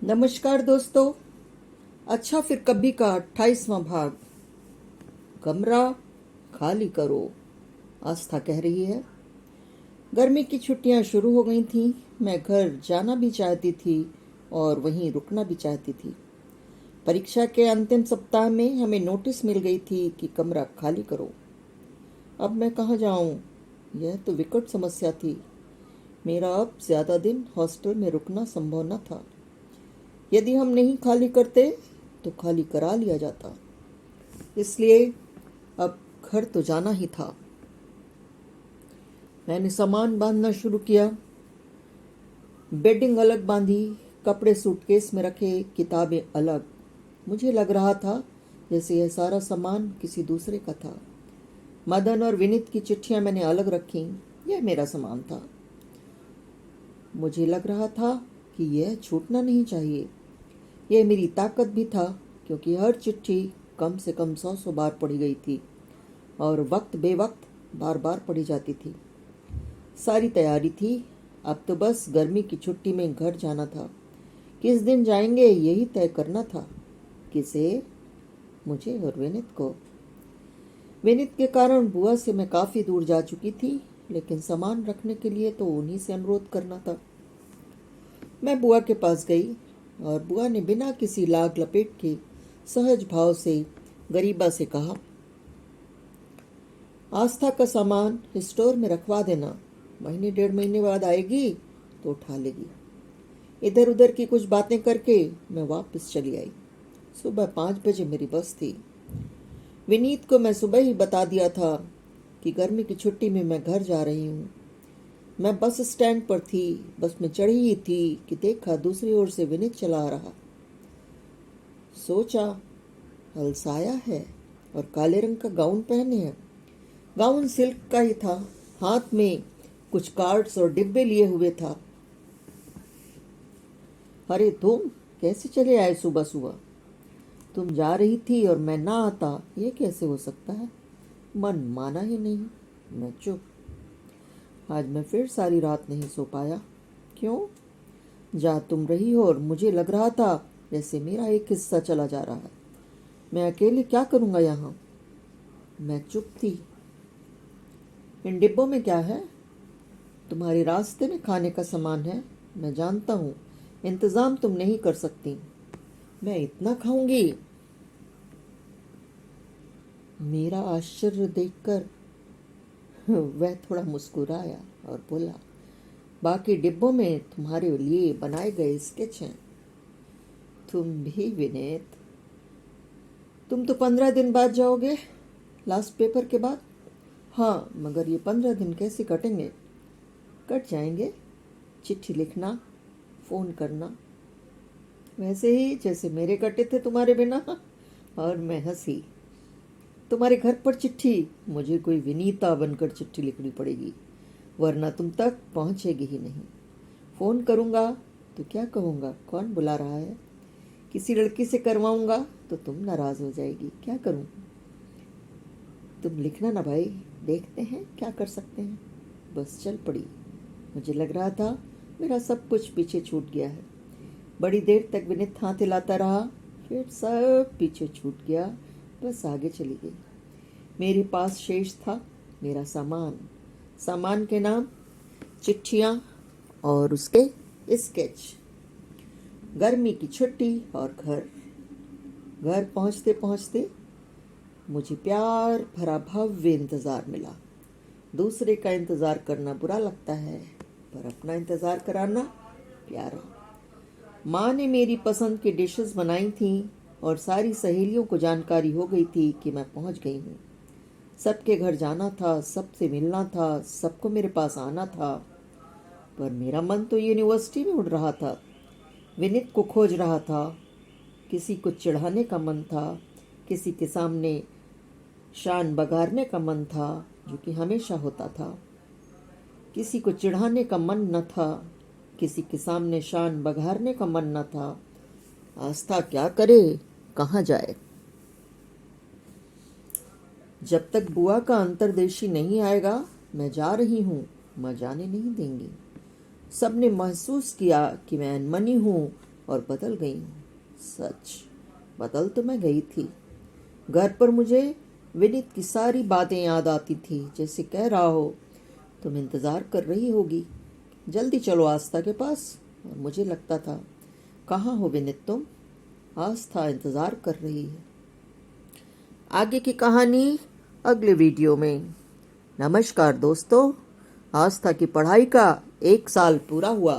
नमस्कार दोस्तों। अच्छा फिर कभी का 28वां भाग, कमरा खाली करो। आस्था कह रही है। गर्मी की छुट्टियां शुरू हो गई थीं। मैं घर जाना भी चाहती थी और वहीं रुकना भी चाहती थी। परीक्षा के अंतिम सप्ताह में हमें नोटिस मिल गई थी कि कमरा खाली करो। अब मैं कहाँ जाऊं? यह तो विकट समस्या थी। मेरा अब ज्यादा दिन हॉस्टल में रुकना संभव न था। यदि हम नहीं खाली करते तो खाली करा लिया जाता। इसलिए अब घर तो जाना ही था। मैंने सामान बांधना शुरू किया। बेडिंग अलग बांधी, कपड़े सूटकेस में रखे, किताबें अलग। मुझे लग रहा था जैसे यह सारा सामान किसी दूसरे का था। मदन और विनीत की चिट्ठियां मैंने अलग रखी। यह मेरा सामान था। मुझे लग रहा था कि यह छूटना नहीं चाहिए। यह मेरी ताकत भी था, क्योंकि हर चिट्ठी कम से कम 100 बार पढ़ी गई थी और वक्त बेवक्त बार बार पढ़ी जाती थी। सारी तैयारी थी। अब तो बस गर्मी की छुट्टी में घर जाना था। किस दिन जाएंगे यही तय करना था। किसे? मुझे और विनीत को। विनीत के कारण बुआ से मैं काफी दूर जा चुकी थी, लेकिन सामान रखने के लिए तो उन्हीं से अनुरोध करना था। मैं बुआ के पास गई और बुआ ने बिना किसी लाग लपेट के सहज भाव से गरीबा से कहा, आस्था का सामान स्टोर में रखवा देना। महीने 1.5 महीने बाद आएगी तो उठा लेगी। इधर उधर की कुछ बातें करके मैं वापस चली आई। सुबह 5 बजे मेरी बस थी। विनीत को मैं सुबह ही बता दिया था कि गर्मी की छुट्टी में मैं घर जा रही हूँ। मैं बस स्टैंड पर थी। बस में चढ़ी ही थी कि देखा दूसरी ओर से विनीत चला आ रहा। सोचा, अलसाया है और काले रंग का गाउन पहने है। गाउन सिल्क का ही था। हाथ में कुछ कार्ड्स और डिब्बे लिए हुए था। अरे तुम कैसे चले आए सुबह सुबह? तुम जा रही थी और मैं ना आता, ये कैसे हो सकता है? मन माना ही नहीं। मैं चुप। आज मैं फिर सारी रात नहीं सो पाया। क्यों? जा तुम रही हो और मुझे लग रहा था जैसे मेरा एक हिस्सा चला जा रहा है। मैं अकेले क्या करूंगा यहाँ? मैं चुप थी। इन डिब्बों में क्या है? तुम्हारे रास्ते में खाने का सामान है। मैं जानता हूँ इंतजाम तुम नहीं कर सकती। मैं इतना खाऊंगी? मेरा आश्चर्य देखकर वह थोड़ा मुस्कुराया और बोला, बाकी डिब्बों में तुम्हारे लिए बनाए गए स्केच हैं। तुम भी विनीत? तुम तो 15 दिन बाद जाओगे, लास्ट पेपर के बाद। हाँ, मगर ये 15 दिन कैसे कटेंगे? कट जाएंगे। चिट्ठी लिखना, फोन करना, वैसे ही जैसे मेरे कटे थे तुम्हारे बिना। और मैं हंसी। तुम्हारे घर पर चिट्ठी? मुझे कोई विनीता बनकर चिट्ठी लिखनी पड़ेगी, वरना तुम तक पहुंचेगी ही नहीं। फोन करूंगा तो क्या कहूंगा, कौन बुला रहा है? किसी लड़की से करवाऊंगा तो तुम नाराज हो जाएगी। क्या करूं? तुम लिखना ना भाई, देखते हैं क्या कर सकते हैं। बस चल पड़ी। मुझे लग रहा था मेरा सब कुछ पीछे छूट गया है। बड़ी देर तक विनीत हाथ हिलाता रहा, फिर सब पीछे छूट गया। बस आगे चली गई। मेरे पास शेष था मेरा सामान। सामान के नाम चिट्ठियां और उसके स्केच। गर्मी की छुट्टी और घर। घर पहुंचते पहुंचते मुझे प्यार भरा भव्य इंतजार मिला। दूसरे का इंतजार करना बुरा लगता है, पर अपना इंतजार कराना प्यारा। माँ ने मेरी पसंद की डिशेस बनाई थीं और सारी सहेलियों को जानकारी हो गई थी कि मैं पहुंच गई हूँ। सबके घर जाना था, सबसे मिलना था, सबको मेरे पास आना था। पर मेरा मन तो यूनिवर्सिटी में उड़ रहा था। विनीत को खोज रहा था। किसी को चिढ़ाने का मन था, किसी के सामने शान बगारने का मन था, जो कि हमेशा होता था। किसी को चिढ़ाने का मन न था, किसी के सामने शान बघारने का मन न था। आस्था क्या करे, कहाँ जाए? जब तक बुआ का अंतर्देशी नहीं आएगा मैं जा रही हूँ, माँ जाने नहीं देंगी। सबने महसूस किया कि मैं अनमनी हूँ और बदल गई हूँ। सच, बदल तो मैं गई थी। घर पर मुझे विनीत की सारी बातें याद आती थी, जैसे कह रहा हो तुम इंतज़ार कर रही होगी, जल्दी चलो आस्था के पास। और मुझे लगता था, कहाँ हो विनीत तुम? आस्था इंतज़ार कर रही है। आगे की कहानी अगले वीडियो में। नमस्कार दोस्तों, आस्था की पढ़ाई का 1 साल पूरा हुआ।